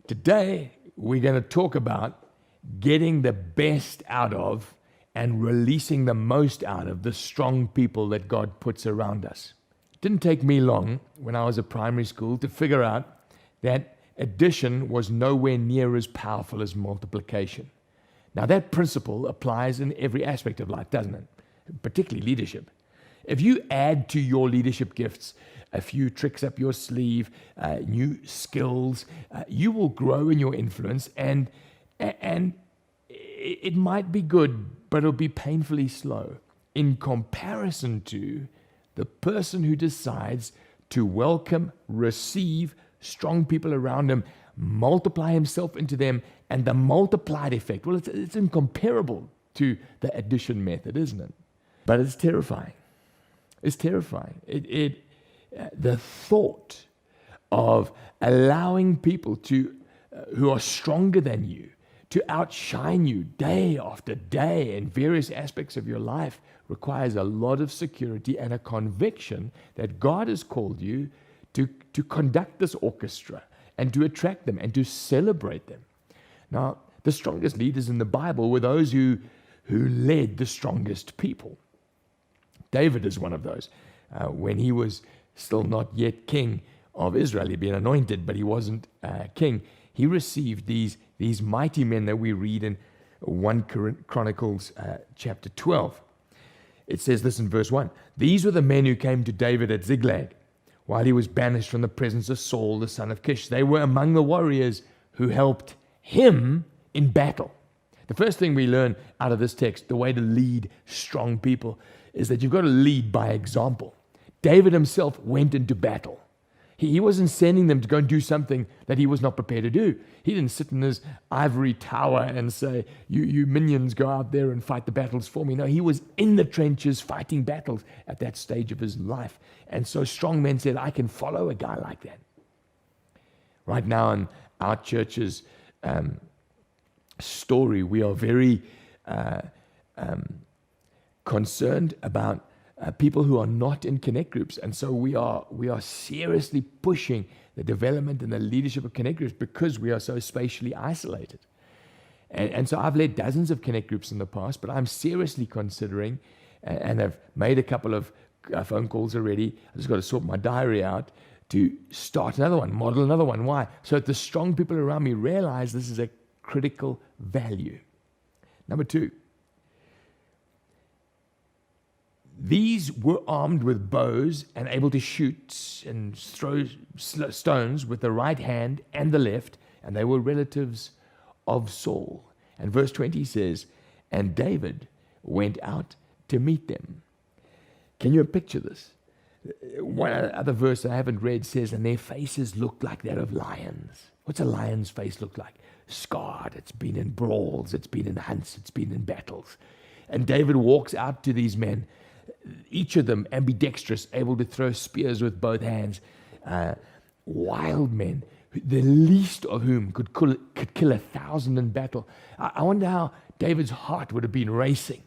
Today, we're going to talk about getting the best out of and releasing the most out of the strong people that God puts around us. It didn't take me long when I was at primary school to figure out that addition was nowhere near as powerful as multiplication. Now, that principle applies in every aspect of life, doesn't it? Particularly leadership. If you add to your leadership gifts a few tricks up your sleeve, new skills, you will grow in your influence, and it might be good, but it'll be painfully slow in comparison to the person who decides to welcome, receive strong people around him, multiply himself into them, and the multiplied effect. Well, it's incomparable to the addition method, isn't it? But it's terrifying. It's terrifying. The thought of allowing people who are stronger than you to outshine you day after day in various aspects of your life requires a lot of security and a conviction that God has called you to conduct this orchestra and to attract them and to celebrate them. Now, the strongest leaders in the Bible were those who led the strongest people. David is one of those. When he was still not yet king of Israel, he'd been anointed, but he wasn't king. He received these mighty men that we read in 1 Chronicles chapter 12. It says this in verse 1. These were the men who came to David at Ziklag while he was banished from the presence of Saul, the son of Kish. They were among the warriors who helped him in battle. The first thing we learn out of this text, the way to lead strong people, is that you've got to lead by example. David himself went into battle. He wasn't sending them to go and do something that he was not prepared to do. He didn't sit in his ivory tower and say, you minions go out there and fight the battles for me. No, he was in the trenches fighting battles at that stage of his life. And so strong men said, I can follow a guy like that. Right now in our church's story, we are very concerned about people who are not in connect groups, and so we are seriously pushing the development and the leadership of connect groups because we are so spatially isolated. And so I've led dozens of connect groups in the past, but I'm seriously considering, and I've made a couple of phone calls already. I just got to sort my diary out to start another one, model another one. Why? So that the strong people around me realize this is a critical value. Number 2. These were armed with bows and able to shoot and throw stones with the right hand and the left, and they were relatives of Saul. And verse 20 says, and David went out to meet them. Can you picture this? One other verse I haven't read says, and their faces looked like that of lions. What's a lion's face look like? Scarred. It's been in brawls. It's been in hunts. It's been in battles. And David walks out to these men, each of them ambidextrous, able to throw spears with both hands, wild men, the least of whom could kill 1,000 in battle. I wonder how David's heart would have been racing,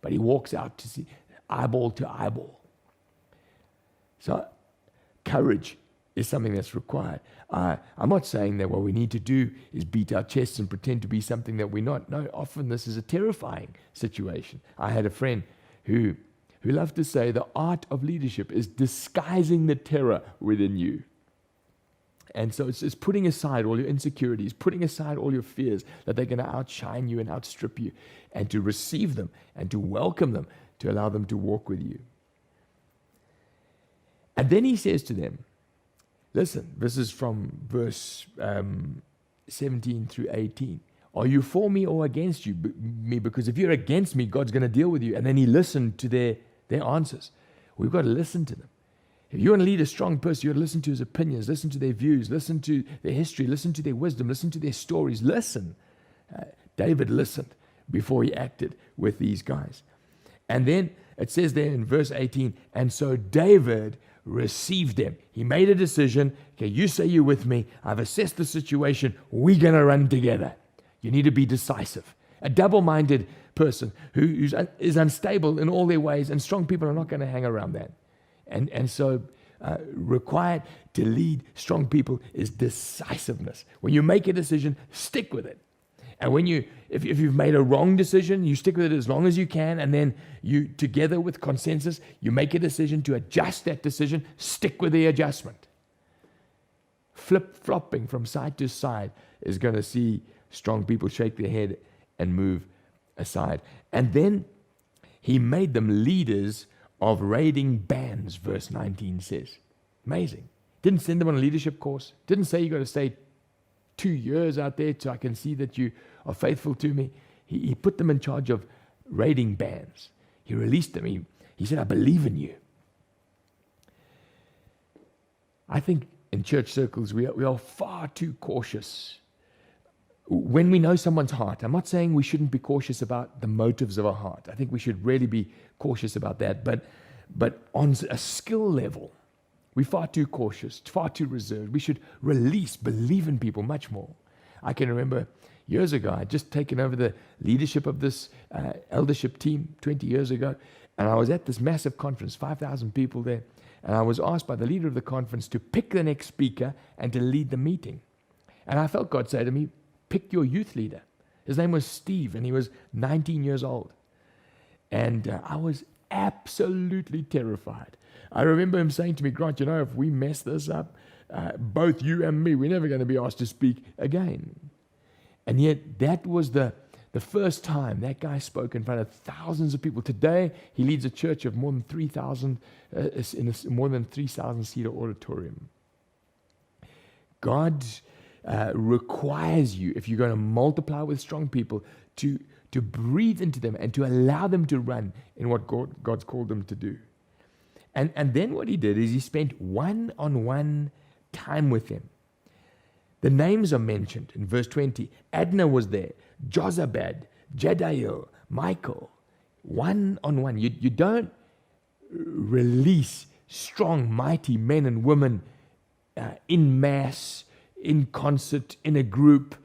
but he walks out to see eyeball to eyeball. So courage is something that's required. I'm not saying that what we need to do is beat our chests and pretend to be something that we're not. No, often this is a terrifying situation. I had a friend who loved to say the art of leadership is disguising the terror within you. And so it's putting aside all your insecurities, putting aside all your fears that they're going to outshine you and outstrip you, and to receive them and to welcome them, to allow them to walk with you. And then he says to them, listen, this is from verse 17 through 18. Are you for me or against me? Because if you're against me, God's going to deal with you. And then he listened to their answers. We've got to listen to them. If you want to lead a strong person, you got to listen to his opinions, listen to their views, listen to their history, listen to their wisdom, listen to their stories. Listen. David listened before he acted with these guys. And then it says there in verse 18, and so David received them. He made a decision. Okay, you say you're with me. I've assessed the situation. We're going to run together. You need to be decisive. A double-minded person who is unstable in all their ways, and strong people are not going to hang around that. And so required to lead strong people is decisiveness. When you make a decision, stick with it. And if you've made a wrong decision, you stick with it as long as you can, and then you, together with consensus, you make a decision to adjust that decision, stick with the adjustment. Flip-flopping from side to side is going to see strong people shake their head and move aside. And then he made them leaders of raiding bands, verse 19 says. Amazing. Didn't send them on a leadership course. Didn't say you got to stay 2 years out there so I can see that you are faithful to me. He put them in charge of raiding bands. He released them. He said, I believe in you. I think in church circles we are far too cautious when we know someone's heart. I'm not saying we shouldn't be cautious about the motives of our heart. I think we should really be cautious about that. But on a skill level, we're far too cautious, far too reserved. We should believe in people much more. I can remember years ago, I'd just taken over the leadership of this eldership team 20 years ago, and I was at this massive conference, 5,000 people there, and I was asked by the leader of the conference to pick the next speaker and to lead the meeting. And I felt God say to me, pick your youth leader. His name was Steve, and he was 19 years old. And I was absolutely terrified. I remember him saying to me, Grant, if we mess this up, both you and me, we're never going to be asked to speak again. And yet that was the first time that guy spoke in front of thousands of people. Today, he leads a church of more than 3,000, in a more than 3,000-seater auditorium. God requires you, if you're going to multiply with strong people, to breathe into them and to allow them to run in what God's called them to do. And then what he did is he spent one-on-one time with them. The names are mentioned in verse 20. Adna was there, Jozabad, Jediel, Michael. One-on-one. You don't release strong, mighty men and women in mass, in concert, in a group,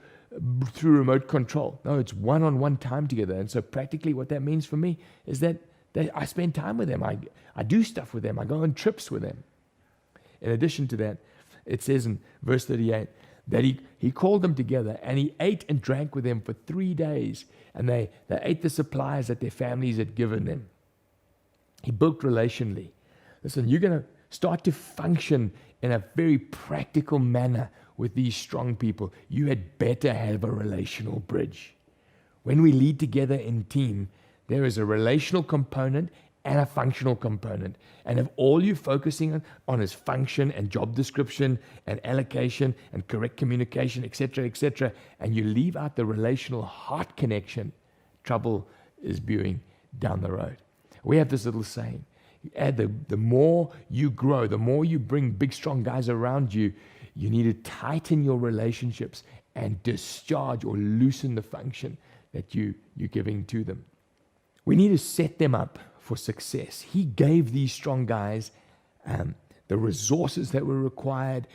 through remote control. No, it's one-on-one time together. And so practically what that means for me is that I spend time with them. I do stuff with them. I go on trips with them. In addition to that, it says in verse 38 that he called them together and he ate and drank with them for 3 days. And they ate the supplies that their families had given them. He built relationally. Listen, you're going to start to function in a very practical manner with these strong people. You had better have a relational bridge. When we lead together in team, there is a relational component and a functional component. And if all you're focusing on is function and job description and allocation and correct communication, etc., and you leave out the relational heart connection, trouble is brewing down the road. We have this little saying, the more you grow, the more you bring big, strong guys around you, you need to tighten your relationships and discharge or loosen the function that you're giving to them. We need to set them up for success. He gave these strong guys the resources that were required.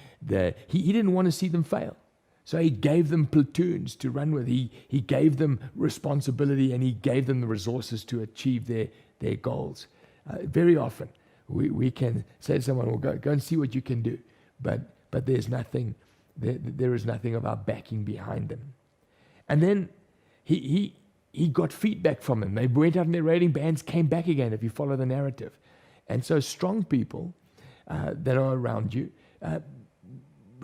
He didn't want to see them fail. So he gave them platoons to run with. He gave them responsibility and he gave them the resources to achieve their goals. Very often we can say to someone, well, go and see what you can do. But there's nothing, there is nothing of our backing behind them. And then he got feedback from them. They went out in their raiding bands, came back again, if you follow the narrative. And so strong people that are around you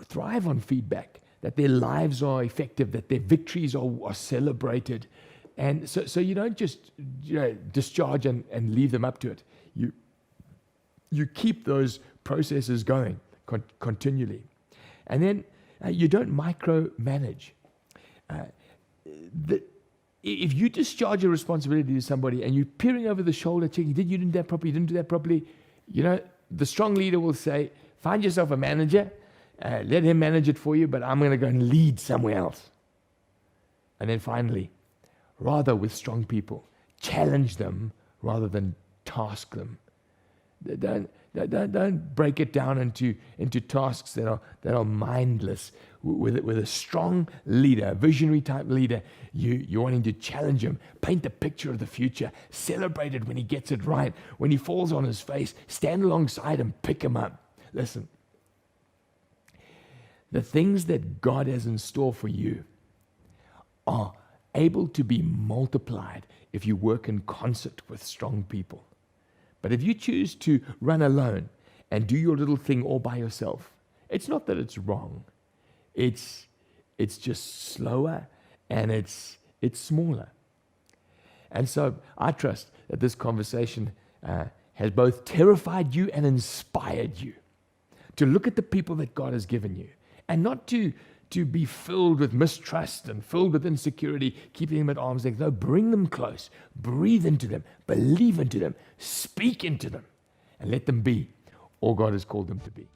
thrive on feedback, that their lives are effective, that their victories are celebrated. And so you don't just discharge and leave them up to it. You keep those processes going continually. And then you don't micromanage. If you discharge a responsibility to somebody and you're peering over the shoulder, checking, you didn't do that properly, you didn't do that properly, the strong leader will say, find yourself a manager, let him manage it for you, but I'm going to go and lead somewhere else. And then finally, rather with strong people, challenge them rather than task them. Don't break it down into tasks that are mindless. With a strong leader, a visionary type leader, you're wanting to challenge him, paint the picture of the future, celebrate it when he gets it right. When he falls on his face, stand alongside him, pick him up. Listen, the things that God has in store for you are able to be multiplied if you work in concert with strong people. But if you choose to run alone and do your little thing all by yourself, it's not that it's wrong. It's just slower and it's smaller. And so I trust that this conversation has both terrified you and inspired you to look at the people that God has given you, and not to be filled with mistrust and filled with insecurity, keeping them at arm's length. No, bring them close, breathe into them, believe into them, speak into them, and let them be all God has called them to be.